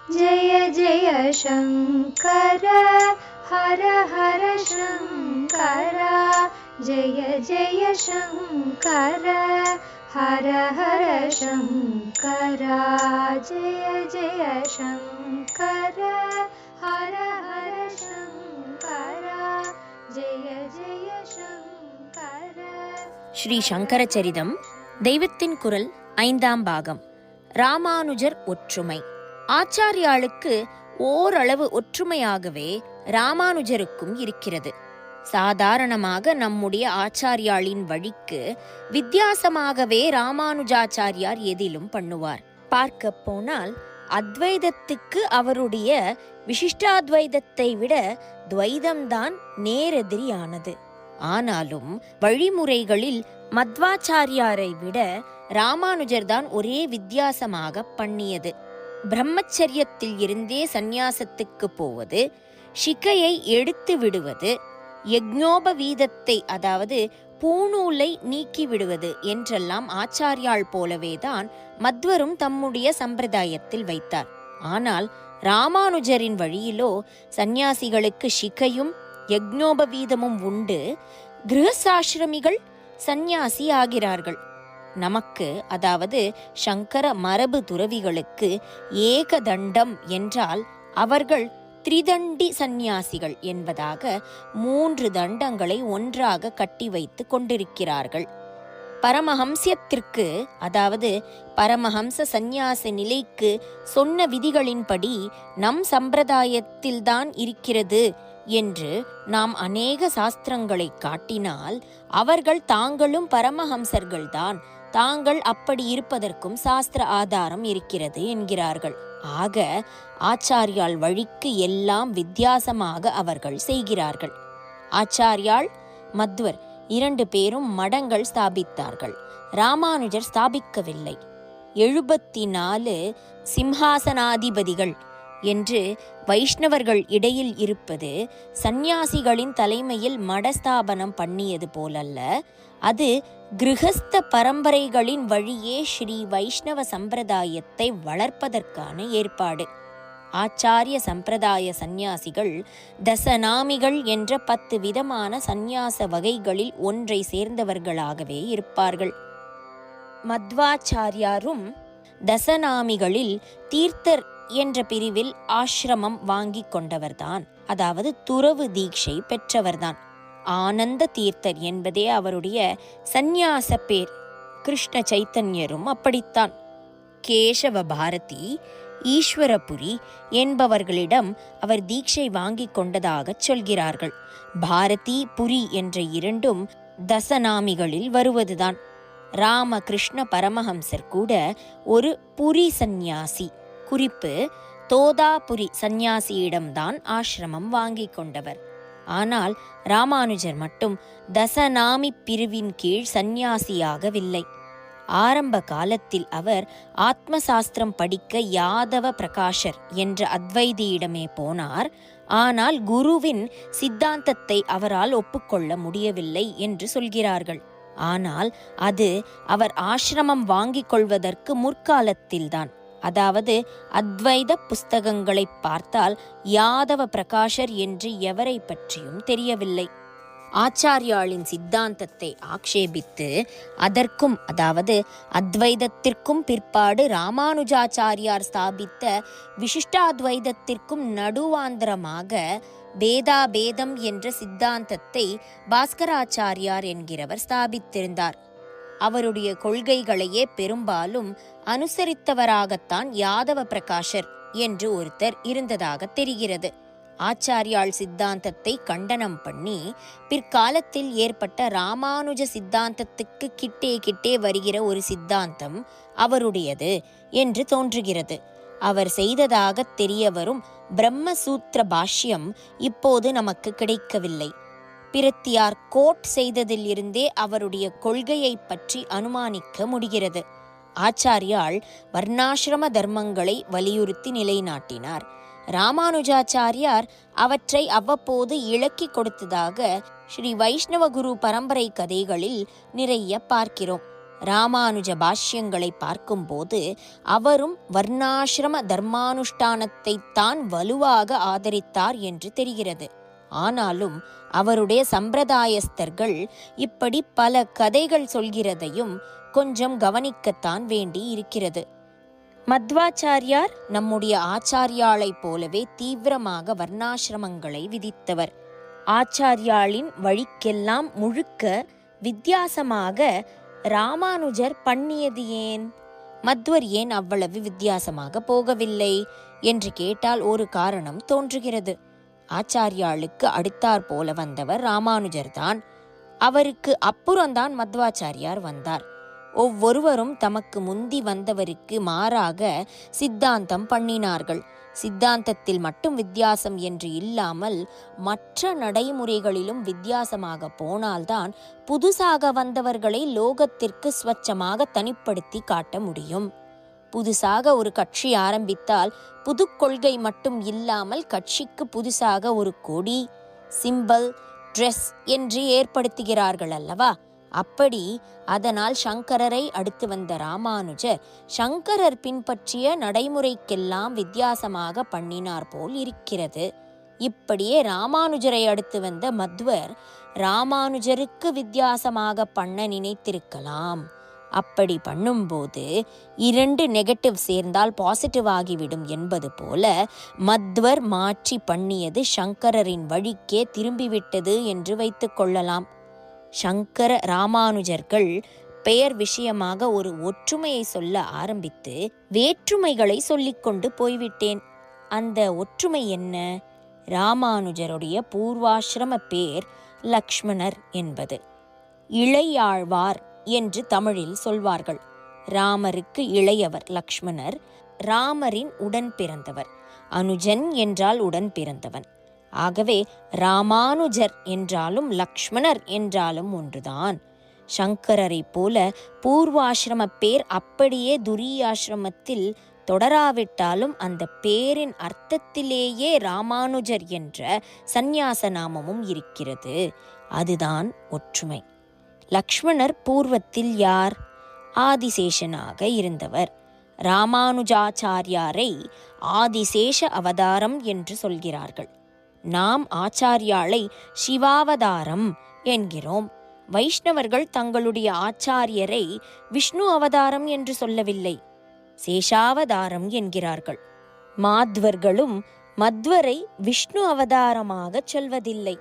जय जय शङ्कर हर हर शङ्कर जय जय शङ्कर हर हर शङ्कर जय जय शङ्कर हर हर शङ्कर जय जय शङ्कर. ஸ்ரீ சங்கர சரிதம் தெய்வத்தின் குரல் 5ஆம் பாகம். ராமானுஜர் ஒற்றுமை. ஆச்சாரியாளுக்கு ஓரளவு ஒற்றுமையாகவே ராமானுஜருக்கும் இருக்கிறது. சாதாரணமாக நம்முடைய ஆச்சாரியாளின் வழிக்கு வித்தியாசமாகவே ராமானுஜாச்சாரியார் எதிலும் பண்ணுவார். பார்க்க போனால் அத்வைதத்துக்கு அவருடைய விசிஷ்டாத்வைதத்தை விட துவைதம்தான் நேரெதிரியானது. ஆனாலும் வழிமுறைகளில் மத்வாச்சாரியாரை விட ராமானுஜர் தான் ஒரே வித்தியாசமாக பண்ணியது. பிரம்மச்சரியத்தில் இருந்தே சந்நியாசத்துக்கு போவது, சிகையை எடுத்து விடுவது, யக்ஞோபவீதத்தை அதாவது பூணூலை நீக்கி விடுவது என்றெல்லாம் ஆச்சாரியாள் போலவேதான் மத்வரும் தம்முடைய சம்பிரதாயத்தில் வைத்தார். ஆனால் ராமானுஜரின் வழியிலோ சந்நியாசிகளுக்கு சிகையும் யக்ஞோபவீதமும் உண்டு. கிரகசாஸ்ரமிகள் சந்நியாசி ஆகிறார்கள். நமக்கு அதாவது சங்கர மரபு துறவிகளுக்கு ஏகதண்டம் என்றால் அவர்கள் திரிதண்டி சந்நியாசிகள் என்பதாக 3 தண்டங்களை ஒன்றாக கட்டி வைத்து கொண்டிருக்கிறார்கள். பரமஹம்சத்திற்கு அதாவது பரமஹம்ச சந்நியாச நிலைக்கு சொன்ன விதிகளின்படி நம் சம்பிரதாயத்தில்தான் இருக்கிறது என்று நாம் அநேக சாஸ்திரங்களை காட்டினால் அவர்கள் தாங்களும் பரமஹம்சர்கள்தான், தாங்கள் அப்படி இருப்பதற்கும் சாஸ்திர ஆதாரம் இருக்கிறது என்கிறார்கள். ஆக ஆச்சாரியாள் வழிக்கு எல்லாம் வித்தியாசமாக அவர்கள் செய்கிறார்கள். ஆச்சாரியாள் மத்வர் 2 பேரும் மடங்கள் ஸ்தாபித்தார்கள். ராமானுஜர் ஸ்தாபிக்கவில்லை. 74 சிம்ஹாசனாதிபதிகள் என்று வைஷ்ணவர்கள் இடையில் இருப்பது சந்நியாசிகளின் தலைமையில் மடஸ்தாபனம் பண்ணியது போலல்ல. அது கிருஹஸ்த பரம்பரைகளின் வழியே ஸ்ரீ வைஷ்ணவ சம்பிரதாயத்தை வளர்ப்பதற்கான ஏற்பாடு. ஆச்சாரிய சம்பிரதாய சந்நியாசிகள் தசநாமிகள் என்ற 10 விதமான சந்நியாச வகைகளில் ஒன்றை சேர்ந்தவர்களாகவே இருப்பார்கள். மத்வாச்சாரியாரும் தசநாமிகளில் தீர்த்தர் என்ற பிரிவில் ஆசிரமம் வாங்கி கொண்டவர்தான், அதாவது துறவு தீட்சை பெற்றவர்தான். ஆனந்த தீர்த்தர் என்பதே அவருடைய சந்நியாச பேர். கிருஷ்ண சைத்தன்யரும் அப்படித்தான். கேசவ பாரதி, ஈஸ்வரபுரி என்பவர்களிடம் அவர் தீட்சை வாங்கி கொண்டதாக சொல்கிறார்கள். பாரதி புரி என்ற 2ம் தசநாமிகளில் வருவதுதான். ராமகிருஷ்ண பரமஹம்சர் கூட ஒரு புரி சந்நியாசி. குறிப்பு, தோதாபுரி சந்நியாசியிடம்தான் ஆசிரமம் வாங்கி கொண்டவர். ஆனால் ராமானுஜர் மட்டும் தசநாமி பிரிவின் கீழ் சந்நியாசியாகவில்லை. ஆரம்ப காலத்தில் அவர் ஆத்மசாஸ்திரம் படிக்க யாதவ பிரகாஷர் என்ற அத்வைதியிடமே போனார். ஆனால் குருவின் சித்தாந்தத்தை அவரால் ஒப்புக்கொள்ள முடியவில்லை என்று சொல்கிறார்கள். ஆனால் அது அவர் ஆசிரமம் வாங்கிக் கொள்வதற்கு முற்காலத்தில்தான். அதாவது அத்வைத புஸ்தகங்களை பார்த்தால் யாதவ பிரகாஷர் என்று எவரை பற்றியும் தெரியவில்லை. ஆச்சாரியாளின் சித்தாந்தத்தை ஆக்ஷேபித்து அதற்கும் அதாவது அத்வைதத்திற்கும் பிற்பாடு ராமானுஜாச்சாரியார் ஸ்தாபித்த விசிஷ்டாத்வைதத்திற்கும் நடுவாந்திரமாக பேதாபேதம் என்ற சித்தாந்தத்தை பாஸ்கராச்சாரியார் என்கிறவர் ஸ்தாபித்திருந்தார். அவருடைய கொள்கைகளையே பெரும்பாலும் அனுசரித்தவராகத்தான் யாதவ பிரகாஷர் என்று ஒருத்தர் இருந்ததாக தெரிகிறது. ஆச்சாரியாள் சித்தாந்தத்தை கண்டனம் பண்ணி பிற்காலத்தில் ஏற்பட்ட ராமானுஜ சித்தாந்தத்துக்கு கிட்டே வருகிற ஒரு சித்தாந்தம் அவருடையது என்று தோன்றுகிறது. அவர் செய்ததாக தெரிய வரும் பிரம்மசூத்திர பாஷ்யம் இப்போது நமக்கு கிடைக்கவில்லை. பிரத்தியார் கோட் செய்ததில் இருந்தே அவருடைய கொள்கையை பற்றி அனுமானிக்க முடிகிறது. ஆச்சாரியாள் வர்ணாசிரம தர்மங்களை வலியுறுத்தி நிலைநாட்டினார். ராமானுஜாச்சாரியார் அவற்றை அவ்வப்போது இலக்கி கொடுத்ததாக ஸ்ரீ வைஷ்ணவ குரு பரம்பரை கதைகளில் நிறைய பார்க்கிறோம். ராமானுஜ பாஷ்யங்களை பார்க்கும்போது அவரும் வர்ணாசிரம தர்மானுஷ்டானத்தை தான் வலுவாக ஆதரித்தார் என்று தெரிகிறது. ஆனாலும் அவருடைய சம்பிரதாயஸ்தர்கள் இப்படி பல கதைகள் சொல்கிறதையும் கொஞ்சம் கவனிக்கத்தான் வேண்டி இருக்கிறது. மத்வாச்சாரியார் நம்முடைய ஆச்சாரியாளை போலவே தீவிரமாக வர்ணாசிரமங்களை விதித்தவர். ஆச்சாரியாளின் வழிக்கெல்லாம் முழுக்க வித்தியாசமாக ராமானுஜர் பண்ணியது ஏன்? மத்வர் ஏன் அவ்வளவு வித்தியாசமாக போகவில்லை என்று கேட்டால் ஒரு காரணம் தோன்றுகிறது. ஆச்சாரியாளுக்கு அடுத்தாற் போல வந்தவர் ராமானுஜர்தான். அவருக்கு அப்புறம்தான் மத்வாச்சாரியார் வந்தார். ஒவ்வொருவரும் தமக்கு முந்தி வந்தவருக்கு மாறாக சித்தாந்தம் பண்ணினார்கள். சித்தாந்தத்தில் மட்டும் வித்தியாசம் என்று இல்லாமல் மற்ற நடைமுறைகளிலும் வித்தியாசமாக போனால்தான் புதுசாக வந்தவர்களை லோகத்திற்கு ஸ்வச்சமாக தனிப்படுத்தி காட்ட முடியும். புதுசாக ஒரு கட்சி ஆரம்பித்தால் புது கொள்கை மட்டும் இல்லாமல் கட்சிக்கு புதுசாக ஒரு கொடி, சிம்பல், ட்ரெஸ் என்று ஏற்படுத்துகிறார்கள் அல்லவா? அப்படி அதனால் சங்கரரை அடுத்து வந்த ராமானுஜர் சங்கரர் பின்பற்றிய நடைமுறைக்கெல்லாம் வித்தியாசமாக பண்ணினார் போல் இருக்கிறது. இப்படியே ராமானுஜரை அடுத்து வந்த மத்வர் ராமானுஜருக்கு வித்தியாசமாக பண்ண நினைத்திருக்கலாம். அப்படி பண்ணும்போது 2 நெகட்டிவ் சேர்ந்தால் பாசிட்டிவ் ஆகிவிடும் என்பது போல மத்வர் மாற்றி பண்ணியது சங்கரரின் வழிக்கே திரும்பிவிட்டது என்று வைத்து கொள்ளலாம். சங்கர ராமானுஜர்கள் பெயர் விஷயமாக ஒரு ஒற்றுமையை சொல்ல ஆரம்பித்து வேற்றுமைகளை சொல்லிக்கொண்டு போய்விட்டேன். அந்த ஒற்றுமை என்ன? ராமானுஜருடைய பூர்வாசிரம பேர் லக்ஷ்மணர் என்பது. இளையாழ்வார் என்று தமிழில் சொல்வார்கள். ராமருக்கு இளையவர் லக்ஷ்மணர், ராமரின் உடன் பிறந்தவர். அனுஜன் என்றால் உடன் பிறந்தவன். ஆகவே ராமானுஜர் என்றாலும் லக்ஷ்மணர் என்றாலும் ஒன்றுதான். சங்கரரை போல பூர்வாசிரம பேர் அப்படியே துரியாசிரமத்தில் தொடராவிட்டாலும் அந்த பேரின் அர்த்தத்திலேயே ராமானுஜர் என்ற சந்நியாச நாமமும் இருக்கிறது. அதுதான் ஒற்றுமை. லக்ஷ்மணர் பூர்வத்தில் யார்? ஆதிசேஷனாக இருந்தவர். ராமானுஜாச்சாரியாரை ஆதிசேஷ அவதாரம் என்று சொல்கிறார்கள். நாம் ஆச்சாரியாளை சிவாவதாரம் என்கிறோம். வைஷ்ணவர்கள் தங்களுடைய ஆச்சாரியரை விஷ்ணு அவதாரம் என்று சொல்லவில்லை, சேஷாவதாரம் என்கிறார்கள். மாத்வர்களும் மத்வரை விஷ்ணு அவதாரமாக சொல்வதில்லை,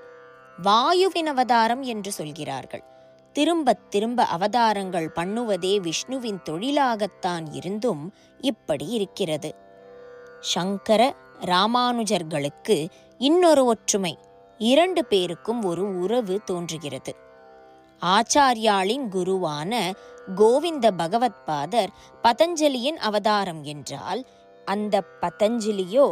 வாயுவின் அவதாரம் என்று சொல்கிறார்கள். திரும்ப திரும்ப அவதாரங்கள் பண்ணுவதே விஷ்ணுவின் தொழிலாகத்தான் இருந்தும் இப்படி இருக்கிறது. சங்கர ராமானுஜர்களுக்கு இன்னொரு ஒற்றுமை. 2 பேருக்கும் ஒரு உறவு தோன்றுகிறது. ஆச்சாரியாளின் குருவான கோவிந்த பகவத்பாதர் பதஞ்சலியின் அவதாரம் என்றால் அந்த பதஞ்சலியோ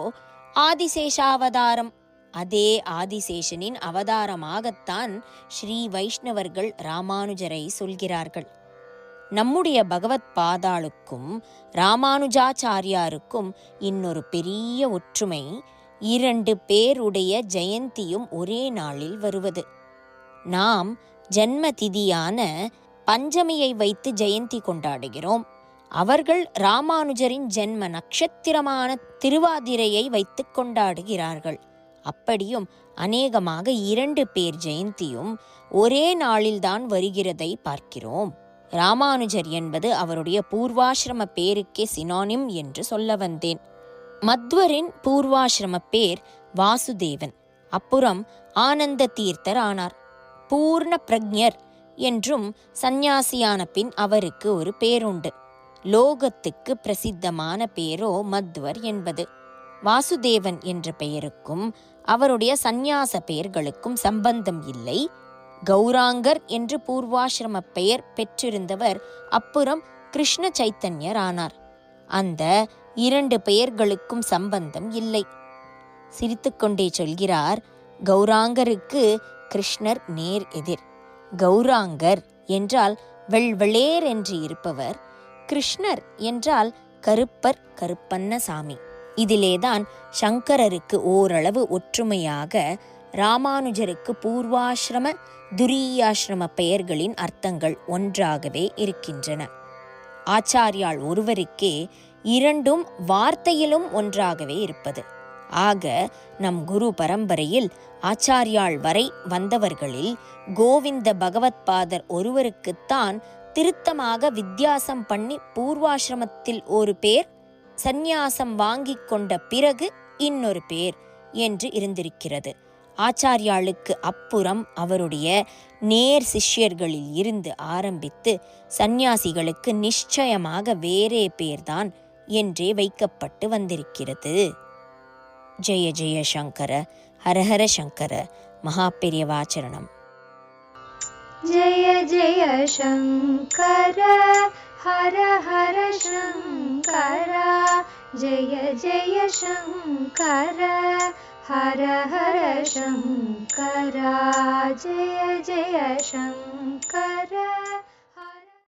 ஆதிசேஷாவதாரம். அதே ஆதிசேஷனின் அவதாரமாகத்தான் ஸ்ரீ வைஷ்ணவர்கள் ராமானுஜரை சொல்கிறார்கள். நம்முடைய பகவத் பாதாளுக்கும் ராமானுஜாச்சாரியாருக்கும் இன்னொரு பெரிய ஒற்றுமை, 2 பேருடைய ஜெயந்தியும் ஒரே நாளில் வருவது. நாம் ஜன்ம திதியான பஞ்சமியை வைத்து ஜெயந்தி கொண்டாடுகிறோம். அவர்கள் ராமானுஜரின் ஜென்ம நட்சத்திரமான திருவாதிரையை வைத்து கொண்டாடுகிறார்கள். அப்படியும் அநேகமாக 2 பேர் ஜெயந்தியும் ஒரே நாளில்தான் வருகிறதை பார்க்கிறோம். ராமானுஜர் என்பது அவருடைய பூர்வாசிரம பேருக்கே சினானிம் என்று சொல்ல வந்தேன். மத்வரின் பூர்வாசிரம பேர் வாசுதேவன். அப்புறம் ஆனந்த தீர்த்தர் ஆனார். பூர்ண பிரக்ஞர் என்றும் சந்நியாசியான பின் அவருக்கு ஒரு பேருண்டு. லோகத்துக்கு பிரசித்தமான பேரோ மத்வர் என்பது. வாசுதேவன் என்ற பெயருக்கும் அவருடைய சந்நியாச பெயர்களுக்கும் சம்பந்தம் இல்லை. கௌராங்கர் என்று பூர்வாசிரம பெயர் பெற்றிருந்தவர் அப்புறம் கிருஷ்ண சைத்தன்யர் ஆனார். அந்த 2 பெயர்களுக்கும் சம்பந்தம் இல்லை. சிரித்துக்கொண்டே சொல்கிறார், கௌராங்கருக்கு கிருஷ்ணர் நேர் எதிர். கௌராங்கர் என்றால் வெள்வெளேர் என்று இருப்பவர், கிருஷ்ணர் என்றால் கருப்பர், கருப்பண்ண சாமி. இதிலேதான் சங்கரருக்கு ஓரளவு ஒற்றுமையாக ராமானுஜருக்கு பூர்வாசிரம துரியாசிரம பெயர்களின் அர்த்தங்கள் ஒன்றாகவே இருக்கின்றன. ஆச்சாரியால் ஒருவருக்கே இரண்டும் வார்த்தையிலும் ஒன்றாகவே இருப்பது. ஆக நம் குரு பரம்பரையில் ஆச்சாரியால் வரை வந்தவர்களில் கோவிந்த பகவத்பாதர் ஒருவருக்குத்தான் திருத்தமாக வித்தியாசம் பண்ணி பூர்வாசிரமத்தில் ஒரு பேர், சந்நியாசம் வாங்கிக் கொண்ட பிறகு இன்னொரு பேர் என்று இருந்திருக்கிறது. ஆச்சாரியாளுக்கு அப்புறம் அவருடைய நேர் சிஷ்யர்களில் இருந்து ஆரம்பித்து சந்நியாசிகளுக்கு நிச்சயமாக வேறே பேர்தான் என்றே வைக்கப்பட்டு வந்திருக்கிறது. ஜெய ஜெய சங்கர, ஹரஹர சங்கர, மகாபெரியவாச்சரணம். जय जय शङ्कर हर हर शङ्कर, जय जय शङ्कर हर हर शङ्कर, जय जय शङ्कर.